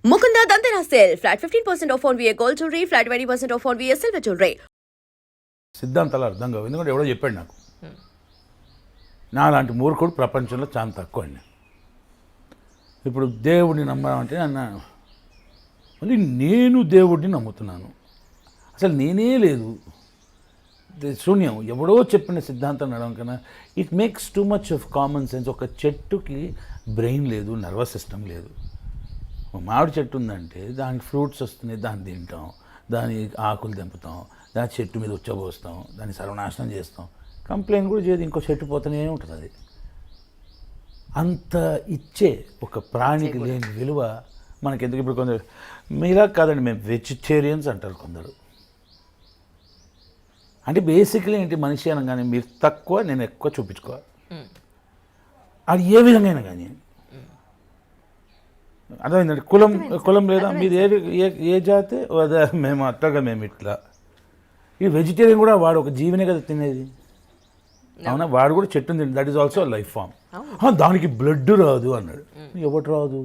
Mukunda Dandana sale. Flat 15% off on VA gold jewelry, flat 20% off on VA silver jewelry. సిద్ధాంతాలు అర్థం కావు. ఎందుకంటే ఎవడో చెప్పాడు నాకు. నాలాంటి మూర్ఖుడు ప్రపంచంలో చాలా తక్కువ అండి. ఇప్పుడు దేవుడిని నమ్మాలంటే మళ్ళీ నేను దేవుడిని నమ్ముతున్నాను. అసలు నేనే లేదు, శూన్యం. ఎవడో చెప్పిన సిద్ధాంతం నడవం కన్నా it makes too much of common sense. ఒక చెట్టుకి బ్రెయిన్ లేదు, నర్వస్ సిస్టమ్ లేదు. మామిడి చెట్టు ఉందంటే దానికి ఫ్రూట్స్ వస్తున్నాయి, దాన్ని తింటాం, దాని ఆకులు తెంపుతాం, దాని చెట్టు మీద ఉచ్చబోస్తాం, దాన్ని సర్వనాశనం చేస్తాం, కంప్లైంట్ కూడా చేయదు, ఇంకో చెట్టు పోతూనే ఉంటుంది. అది అంత ఇచ్చే ఒక ప్రాణికి లేని విలువ మనకెందుకు? ఇప్పుడు కొందరు మీలా కాదండి, మేము వెజిటేరియన్స్ అంటారు కొందరు. అంటే బేసిక్లీ ఏంటి, మనిషి అనగానే మీరు తక్కువ నేను ఎక్కువ చూపించుకోవాలి. అది ఏ విధంగా అయినా కానీ అర్థమైందండి. కులం లేదా, మీరు ఏ జాతి అదే, మేము అట్టగా మేము ఇట్లా. ఈ వెజిటేరియన్ కూడా వాడు ఒక జీవినే కదా తినేది, అవునా? వాడు కూడా చెట్టుని తింది, that is also life form. దానికి బ్లడ్ రాదు అన్నాడు. ఎవరు రాదు?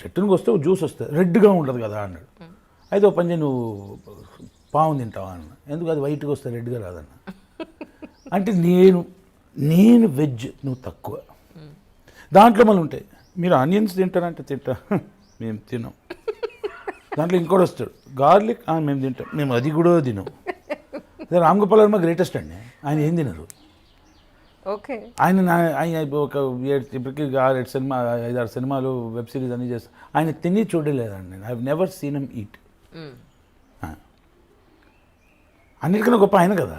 చెట్టునికి వస్తే జ్యూస్ వస్తుంది, రెడ్గా ఉండదు కదా అన్నాడు. అయితే ఓ పని నువ్వు పాము తింటావా అన్న. ఎందుకు? అది వైట్గా వస్తే రెడ్గా రాదన్న. అంటే నేను వెజ్, నువ్వు తక్కువ. దాంట్లో మళ్ళీ ఉంటాయి, మీరు ఆనియన్స్ తింటారంటే తింటా, మేము తినాం. దాంట్లో ఇంకోటి వస్తాడు, గార్లిక్, మేము తింటాం, మేము అది కూడా తినాం. అదే రామ్ గోపాల్ వర్మ గ్రేటెస్ట్ అండి. ఆయన ఏం తినరు. ఓకే, ఆయన ఒక ఇప్పటికీ 5-6 సినిమాలు, వెబ్ సిరీస్ అన్నీ చేస్తాను. ఆయన తిని చూడలేదండి. నేను I have never seen him eat. అన్నిటికన్నా గొప్ప ఆయన కదా,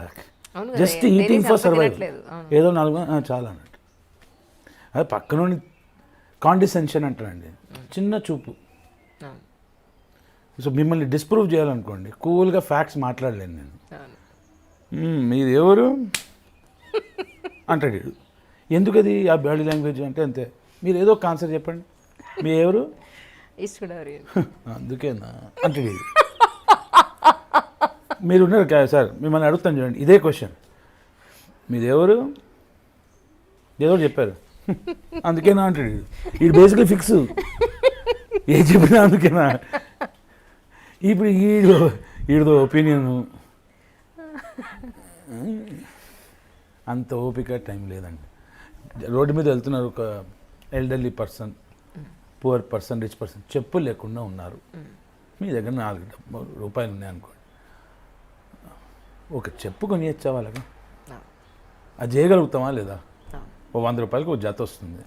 జస్ట్ ఈటింగ్ ఫర్ సర్వైవ్. ఏదో 4 చాలా అన్నట్టు. అది పక్కన కాండిసెన్షన్ అంటారండి, చిన్న చూపు. సో మిమ్మల్ని డిస్ప్రూవ్ చేయాలనుకోండి, కూల్గా ఫ్యాక్ట్స్ మాట్లాడలేను నేను. మీరు ఎవరు అంటాడు. ఎందుకది ఆ బాడీ లాంగ్వేజ్ అంటే? అంతే. మీరు ఏదో ఒక ఆన్సర్ చెప్పండి, మీ ఎవరు? అందుకేనా అంటాడు. మీరు ఉన్నారు సార్, మిమ్మల్ని అడుగుతాను చూడండి, ఇదే క్వశ్చన్, మీరు ఎవరు? ఏదో చెప్పారు, అందుకేనా అంటాడు. ఇది బేసిక్లీ ఫిక్స్, ఏ చెప్పినా అందుకేనా. ఇప్పుడు ఈడో ఒపీనియను, అంత ఓపిక టైం లేదండి. రోడ్డు మీద వెళ్తున్నారు, ఒక elderly person, poor person, rich person, చెప్పులు లేకుండా ఉన్నారు. మీ దగ్గర 4 రూపాయలు ఉన్నాయనుకోండి, ఒక చెప్పు కొనియచ్చా వాళ్ళకి? అది చేయగలుగుతామా లేదా? ఓ 100 రూపాయలకి ఒక జత వస్తుంది,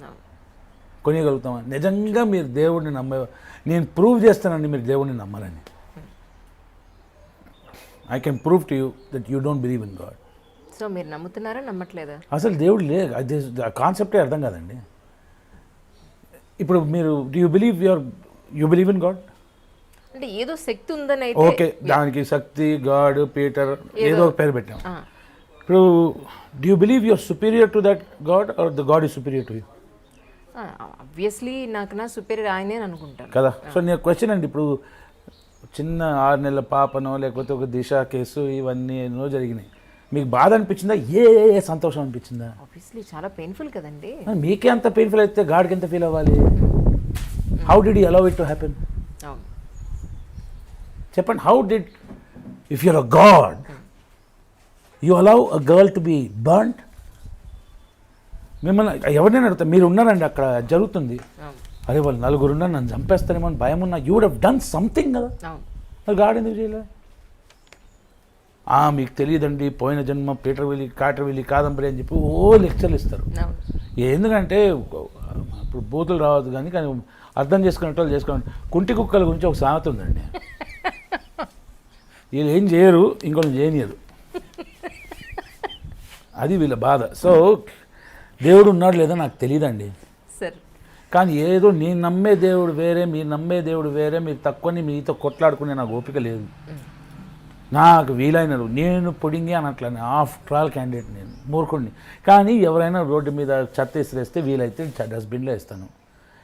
కొనియగలుగుతామా? నిజంగా మీరు దేవుడిని నేను ప్రూవ్ చేస్తానండి మీరు దేవుడిని నమ్మాలని. I can prove to you that you don't believe in God. So మీరు నమ్ముతున్నారా, నమ్మట్లేదా? అసలు దేవుడు లేదు, అది కాన్సెప్టే అర్థం కాదండి. ఇప్పుడు మీరు యూ బిలీవ్ ఇన్ గాడ్ అంటే ఏదో శక్తి ఉందని. ఓకే, దానికి శక్తి, గాడ్, పీటర్, ఏదో ఒక పేరు పెట్టాం. ఇప్పుడు do you believe you are superior to that god or the god is superior to you? Obviously నాకు నా సుపీరియర్ ఆయనే అనుకుంటాను కదా. సో నేను క్వశ్చన్ అండి, ఇప్పుడు చిన్న 6 నెలల పాపనో లేకపోతే ఒక దిశ కేసు ఇవన్నీ ఎన్నో జరిగినాయి, మీకు బాధ అనిపించిందా? ఏ సంతోషం అనిపించిందా? ఆబ్వియస్లీ చాలా పెయిన్ఫుల్ కదండి. మీకే అంత పెయిన్ఫుల్ అయితే గాడ్కి ఎంత ఫీల్ అవ్వాలి? How did you allow it to happen? చెప్పండి. How did, if you're a god, you allow a girl to be burned? మిమ్మల్ని ఎవరినైనా అడుగుతా, మీరు ఉన్నారండి అక్కడ జరుగుతుంది, అదే వాళ్ళు 4 ఉన్నారు, నన్ను చంపేస్తారేమో అని భయం ఉన్నా, you would have done something కదా. మరి గాడ్ ఎందుకు చేయలే? మీకు తెలియదండి, పోయిన జన్మ కాటర్వెల్లి కాదంబరి అని చెప్పి లెక్చర్లు ఇస్తారు. ఎందుకంటే ఇప్పుడు బూతులు రావద్దు కానీ అర్థం చేసుకునే వాళ్ళు చేసుకోండి. కుంటి కుక్కల గురించి ఒక సామెత ఉందండి, వీళ్ళు ఏం చేయరు, ఇంకొకరు చేయనియరు, అది వీళ్ళ బాధ. సో దేవుడు ఉన్నాడు లేదా నాకు తెలియదండి, కానీ ఏదో నేను నమ్మే దేవుడు వేరే, మీరు నమ్మే దేవుడు వేరే, మీరు తక్కువని మీతో కొట్లాడుకునే నాకు ఓపిక లేదు. నాకు వీలైనడు, నేను పొడింగే అనట్లని, ఆఫ్టర్ ఆల్ క్యాండిడేట్, నేను మూర్ఖుడిని. కానీ ఎవరైనా రోడ్డు మీద చెత్త ఇసిరేస్తే వీలైతే డస్ట్బిన్లో ఇస్తాను,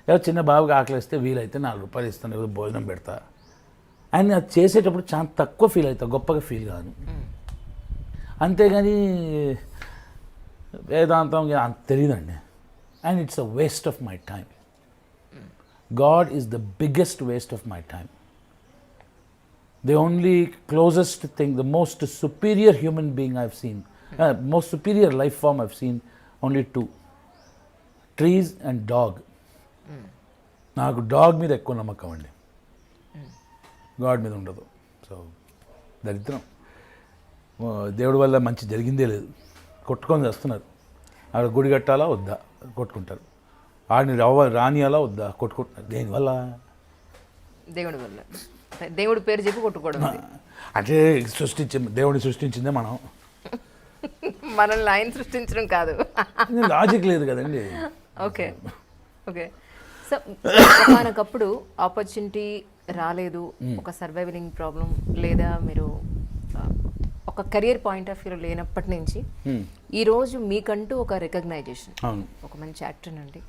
ఎవరు చిన్న బాబుకి ఆకలిస్తే వీలైతే 4 రూపాయలు ఇస్తాను, ఎవరు భోజనం పెడతా. అండ్ అది చేసేటప్పుడు చాలా తక్కువ ఫీల్ అవుతా, గొప్పగా ఫీల్ కాదు. అంతేగాని వేదాంతం అంత తెలియదండి. And it's a waste of my time. God is the biggest waste of my time. The only closest thing, the most superior human being I've seen, most superior life form I've seen, only two: trees and dog. నాకు dog మీద ఎక్కువ నమ్మకం అండి, God మీద ఉండదు. So దరిద్రం, దేవుడి వల్ల మంచి జరిగిందే లేదు. కొట్టుకొని వస్తున్నారు. ఆవిడ గుడి కట్టాలా వద్దా కొట్టుకుంటారు, ఆడిని రానియాలా వద్దా కొట్టుకుంటున్నారు. దేనివల్ల? దేవుడి వల్ల. దేవుడి పేరు చెప్పి కొట్టుకోవడం. అంటే దేవుడిని సృష్టించిందే మనం, మనల్ని ఆయన సృష్టించడం కాదు. లాజిక్ లేదు కదండి. Okay okay. సో మనకప్పుడు ఆపర్చునిటీ రాలేదు, ఒక సర్వైవలింగ్ ప్రాబ్లం, లేదా మీరు ఒక కెరియర్ పాయింట్ ఆఫ్ వ్యూ లేనప్పటి నుంచి ఈరోజు మీకంటూ ఒక రికగ్నైజేషన్, ఒక మంచి యాక్టర్ అండి,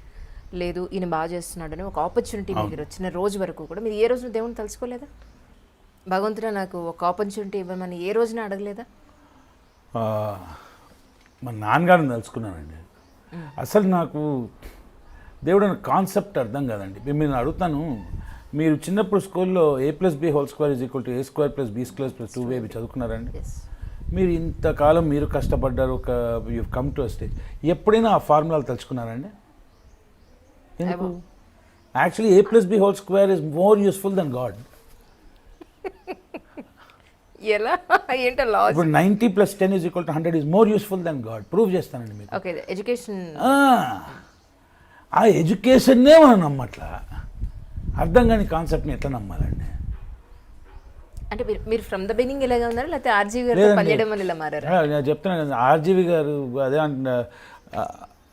లేదు ఈయన బాగా చేస్తున్నాడని ఒక ఆపర్చునిటీ మీరు వచ్చిన రోజు వరకు కూడా మీరు ఏ రోజున దేవుని తలుచుకోలేదా? భగవంతుడా నాకు ఒక ఆపర్చునిటీ ఇవ్వమని ఏ రోజున అడగలేదా? మా నాన్నగారిని తలుచుకున్నానండి. అసలు నాకు దేవుడు అనే కాన్సెప్ట్ అర్థం కాదండి. నేను అడుగుతాను, మీరు చిన్నప్పుడు స్కూల్లో a+b² a²+b²+2ab చదువుకున్నారండి? మీరు ఇంతకాలం మీరు కష్టపడ్డారు, ఒక యూ కమ్ టు స్టేజ్, ఎప్పుడైనా ఆ ఫార్ములాలు తలుచుకున్నారండి? ఎందుకు? Actually a+b² is more useful than God. ఎలా? ఏంటో లాజిక్. ఇప్పుడు 90 + 10 = 100 is more useful than God. Prove చేస్తానండి మీకు. Okay, education. ఆ ఎడ్యుకేషన్నే మనం నమ్మట్లా. అర్థం కాని కాన్సెప్ట్ని ఎట్లా నమ్మాలండి? అంటే మీరు ఫ్రమ్ ద బిగినింగ్ ఇలాగే ఉన్నారా, లేకపోతే ఆర్జీవి గారు పనిచేయడం వల్ల ఇలా మారారా? నేను చెప్తున్నాను కదా, ఆర్జీవి గారు అదే అంటున్నా,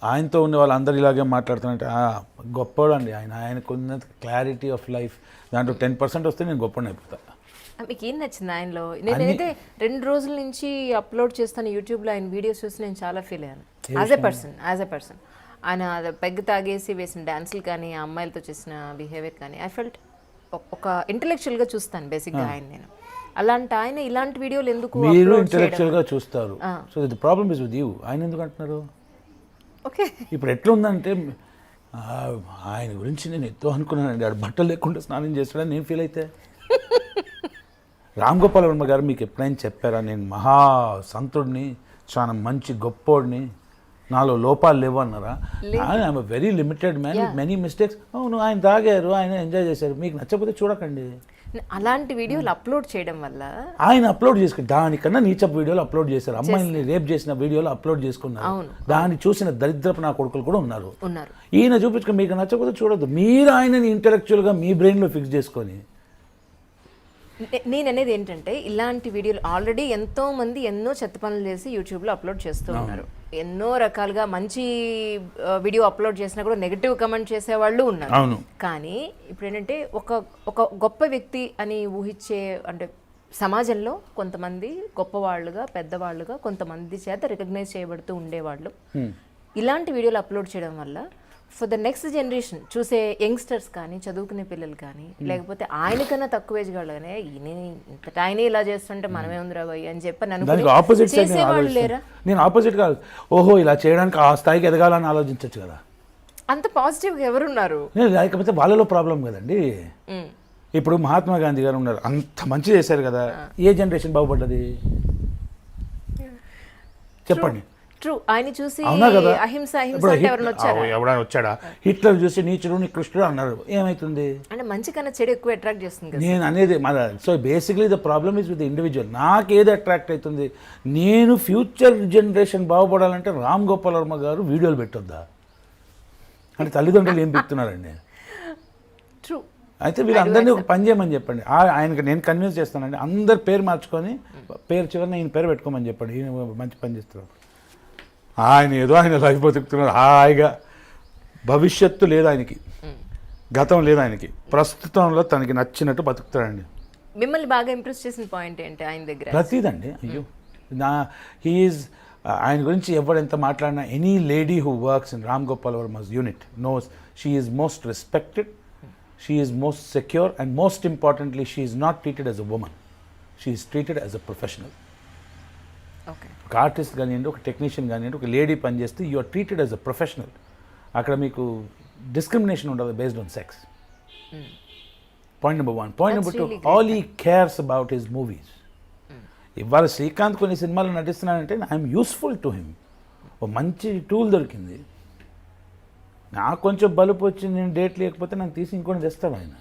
ఆయనతో ఉన్న వాళ్ళందరూ ఇలాగే మాట్లాడుతున్నట్టు గొప్పవాడు ఆయన. ఆయనకు ఉన్న క్లారిటీ ఆఫ్ లైఫ్ దాంట్లో 10% వస్తే నేను గొప్పని అయిపోతా. మీకు ఏం నచ్చింది ఆయనలో? నేనైతే 2 రోజుల నుంచి అప్లోడ్ చేస్తాను యూట్యూబ్లో ఆయన వీడియోస్ చూసి నేను చాలా ఫీల్ అయ్యాను. యాజ్ ఎ పర్సన్ ఆయన పెగ్ తాగేసి వేసిన డాన్సులు కానీ, ఆ అమ్మాయిలతో చేసిన బిహేవియర్ కానీ, ఐ ఫెల్ట్ ఒక ఇంటెలెక్చువల్గా చూస్తాను బేసిక్గా ఆయన. నేను అలాంటి ఆయన ఇలాంటి వీడియోలు ఎందుకు మీరు ఇంటెలెక్చువల్గా చూస్తారు? So the problem is with you. ఆయన ఎందుకు అంటున్నారు? ఓకే, ఇప్పుడు ఎట్లుందంటే ఆయన గురించి నేను ఎంతో అనుకున్నానండి, ఆడు బట్టలు లేకుండా స్నానం చేస్తాడని నేను ఫీల్ అయితే. రామ్ గోపాల్ వర్మ గారు మీకు ఎప్పుడైనా చెప్పారా నేను మహా సంతుడిని, చాలా మంచి గొప్పోడిని, నాలో లోపాలు లేవు అన్నారా? I'm very limited man with many mistakes. అవును, ఆయన తాగారు, ఆయన ఎంజాయ్ చేశారు, మీకు నచ్చకపోతే చూడకండి. అలాంటి వీడియోలు అప్లోడ్ చేయడం వల్ల ఆయన అప్లోడ్ చేసుకుని దానికన్నా నీచపు వీడియోలు అప్లోడ్ చేశారు. అమ్మాయిని రేప్ చేసిన వీడియోలు అప్లోడ్ చేసుకున్నారు. దాన్ని చూసిన దరిద్రపు నా కొడుకులు కూడా ఉన్నారు. ఈయన చూపించుకుని మీకు నచ్చకపోతే చూడొద్దు. మీరు ఆయనని ఇంటెలెక్చువల్గా మీ బ్రెయిన్లో ఫిక్స్ చేసుకొని. నేను అనేది ఏంటంటే, ఇలాంటి వీడియోలు ఆల్రెడీ ఎంతో మంది ఎన్నో చెత్త పనులు చేసి యూట్యూబ్లో అప్లోడ్ చేస్తూ ఉన్నారు. ఎన్నో రకాలుగా మంచి వీడియో అప్లోడ్ చేసినా కూడా నెగిటివ్ కమెంట్ చేసేవాళ్ళు ఉన్నారు. కానీ ఇప్పుడు ఏంటంటే ఒక గొప్ప వ్యక్తి అని ఊహించే, అంటే సమాజంలో కొంతమంది గొప్పవాళ్ళుగా, పెద్దవాళ్ళుగా కొంతమంది చేత రికగ్నైజ్ చేయబడుతూ ఉండేవాళ్ళు ఇలాంటి వీడియోలు అప్లోడ్ చేయడం వల్ల ఫర్ ద నెక్స్ట్ జనరేషన్ చూసే యంగ్స్టర్స్ కానీ, చదువుకునే పిల్లలు కానీ, లేకపోతే ఆయనకన్నా తక్కువ ఏజ్ వాళ్ళనే ఇంతట ఆయనే ఇలా చేస్తుంటే మనమే ఉందిరా భయ్ అని చెప్పి చేసేవాళ్ళు లేరా? నేను ఆపోజిట్ కాదు, ఓహో ఇలా చేయడానికి ఆ స్థాయికి ఎదగాలని ఆలోచించవచ్చు కదా. అంత పాజిటివ్గా ఎవరున్నారు? లేకపోతే వాళ్ళలో ప్రాబ్లం కదండి. ఇప్పుడు మహాత్మా గాంధీ గారు ఉన్నారు, అంత మంచి చేశారు కదా, ఏ జనరేషన్ బాగుపడ్డది చెప్పండి? ఆయన చూసి అహింస ఎవరైనా వచ్చాడా? హిట్లర్ చూసి నీచుడు నికృష్టుడు అన్నారు, ఏమైతుంది? అంటే మంచి కన్నా చెడు ఎక్కువ అట్రాక్ట్ చేస్తుంది నేను అనేది. So basically the problem is with individual. నాకు ఏది అట్రాక్ట్ అవుతుంది? నేను ఫ్యూచర్ జనరేషన్ బాగుపడాలంటే రామ్ గోపాల్ వర్మ గారు వీడియోలు పెట్టొద్దా అంటే తల్లిదండ్రులు ఏం పెడుతున్నారండి? ట్రూ. అయితే వీళ్ళందరినీ ఒక పని చేయమని చెప్పండి. ఆయనకి నేను కన్విన్స్ చేస్తానండి, అందరు పేరు మార్చుకొని పేరు చివరిన ఈయన పేరు పెట్టుకోమని చెప్పండి. ఈయన మంచి పని చేస్తున్నారు. ఆయన ఏదో ఆయన లైఫ్ బతుకుతున్నారు హాయిగా. భవిష్యత్తు లేదు ఆయనకి, గతం లేదు ఆయనకి, ప్రస్తుతంలో తనకి నచ్చినట్టు బతుకుతాడండి. మిమ్మల్ని బాగా ఇంప్రెస్ చేసిన పాయింట్ ఏంటి ఆయన దగ్గర? ప్రతిదండి. అయ్యో హీఈస్ ఆయన గురించి ఎవరు ఎంత మాట్లాడినా, any lady who works in Ram Gopal Varma's unit knows she is most respected, she is most secure, and most importantly she is not treated as a woman, she is treated as a professional. ఒక artist కానివ్వండి, ఒక technician కానివ్వండి, ఒక lady పనిచేస్తే you are treated as a professional. అక్కడ మీకు discrimination ఉండదు based on sex. Point number 1. Point number 2, all he cares about his movies. ఇవాళ శ్రీకాంత్ కొన్ని సినిమాలు నటిస్తున్నానంటే ఐఎమ్ యూస్ఫుల్ టు హిమ్. ఓ మంచి టూల్ దొరికింది. నాకు కొంచెం బలుపు వచ్చి నేను డేట్ లేకపోతే నాకు తీసి ఇంకొని తెస్తాడు ఆయన.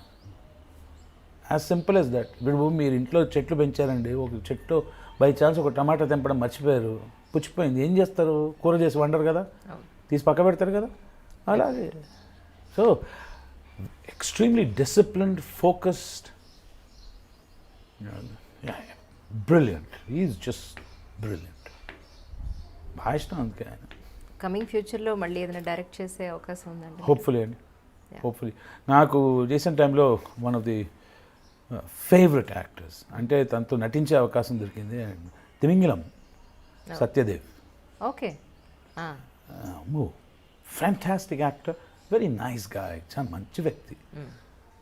As simple as that. ఇప్పుడు మీరు ఇంట్లో చెట్లు పెంచారండి, ఒక చెట్టు బై ఛాన్స్ ఒక టమాటా తెంపడం మర్చిపోయారు, పుచ్చిపోయింది, ఏం చేస్తారు? కూర చేసి వండరు కదా, తీసి పక్క పెడతారు కదా. అలాగే so extremely disciplined, focused, brilliant. Is just brilliant. బాగా ఇష్టం అందుకే ఆయన. కమింగ్ ఫ్యూచర్లో మళ్ళీ ఏదైనా డైరెక్ట్ చేసే అవకాశం ఉందండి? హోప్ఫుల్లీ అండి, హోప్ఫుల్లీ. నాకు రీసెంట్ టైంలో one of the favourite actors అంటే తనతో నటించే అవకాశం దొరికింది, తిమింగిలం Satyadev. Okay. Fantastic actor, very nice guy, చాలా మంచి వ్యక్తి.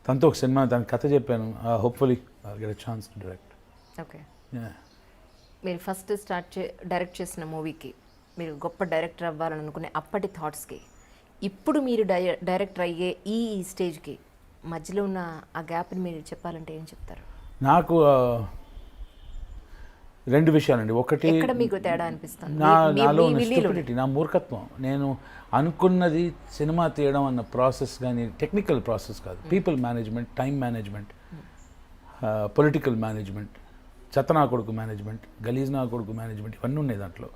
తనతో ఒక సినిమా, దాని కథ చెప్పాను. Hopefully I'll get a chance to direct. Okay. మీరు ఫస్ట్ డైరెక్ట్ చేసిన మూవీకి మీరు గొప్ప డైరెక్టర్ అవ్వాలని అనుకునే అప్పటి థాట్స్కి ఇప్పుడు మీరు డైరెక్టర్ అయ్యే ఈ స్టేజ్కి మధ్యలో ఉన్న ఆ గ్యాప్ని మీరు చెప్పాలంటే ఏం చెప్తారు? నాకు 2 విషయాలండి. ఒకటి, ఎక్కడ మీకు తేడా అనిపిస్తుంది? నాలో స్టూపిడిటీ, నా మూర్ఖత్వం. నేను అనుకున్నది సినిమా తీయడం అన్న ప్రాసెస్ కానీ టెక్నికల్ ప్రాసెస్ కాదు, people management, time management, political management, చెత్తనా కొడుకు మేనేజ్మెంట్, గలీజ్నా కొడుకు మేనేజ్మెంట్, ఇవన్నీ ఉన్నాయి దాంట్లో.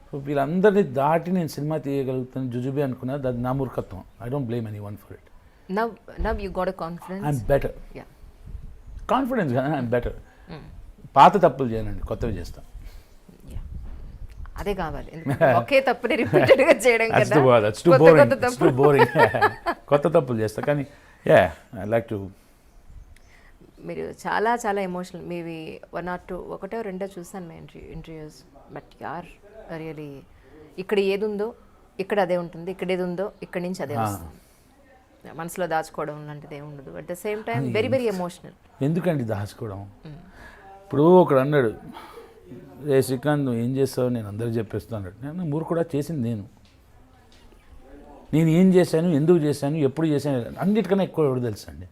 సో వీళ్ళందరినీ దాటి నేను సినిమా తీయగలుగుతాను జుజుబి అనుకున్నది, అది నా మూర్ఖత్వం. I don't blame any one for it. Now you got a confidence. I'm better. Yeah. Confidence కానీ ఐఎమ్ బెటర్. పాత తప్పులు చేయనండి, కొత్తవి చేస్తాను. అదే కావాలి, ఒకే తప్పుని రిపీటెడ్గా చేయడం కదా. That's too boring. It's too boring. కొత్త తప్పులు చేస్తా కానీ I like to. మీరు చాలా చాలా ఎమోషనల్. మీవి 1 or 2, 1 or 2 చూసాను మీ ఇంటర్వ్యూస్. బట్ యార్ రియలీ, ఇక్కడ ఏది ఉందో ఇక్కడ అదే ఉంటుంది, ఇక్కడ ఏది ఉందో ఇక్కడి నుంచి అదే వస్తుంది. మనసులో దాచుకోవడం లాంటిది ఏమి ఉండదు. At the same time very very emotional. ఎందుకండి దాచుకోవడం? ఇప్పుడు ఒకడు అన్నాడు, రే శ్రీకాంత్ నువ్వు ఏం చేస్తావు, నేను అందరికి చెప్పేస్తాను అన్నాడు. నేను మూర్ఖుడా, చేసింది నేను ఏం చేశాను, ఎందుకు చేశాను, ఎప్పుడు చేశాను, అన్నిటికన్నా ఎక్కువ ఎవరు తెలుసు అండి?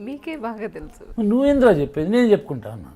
మీకే బాగా తెలుసు. నువ్వేంద్రా చెప్పేది, నేను చెప్పుకుంటా అన్నా.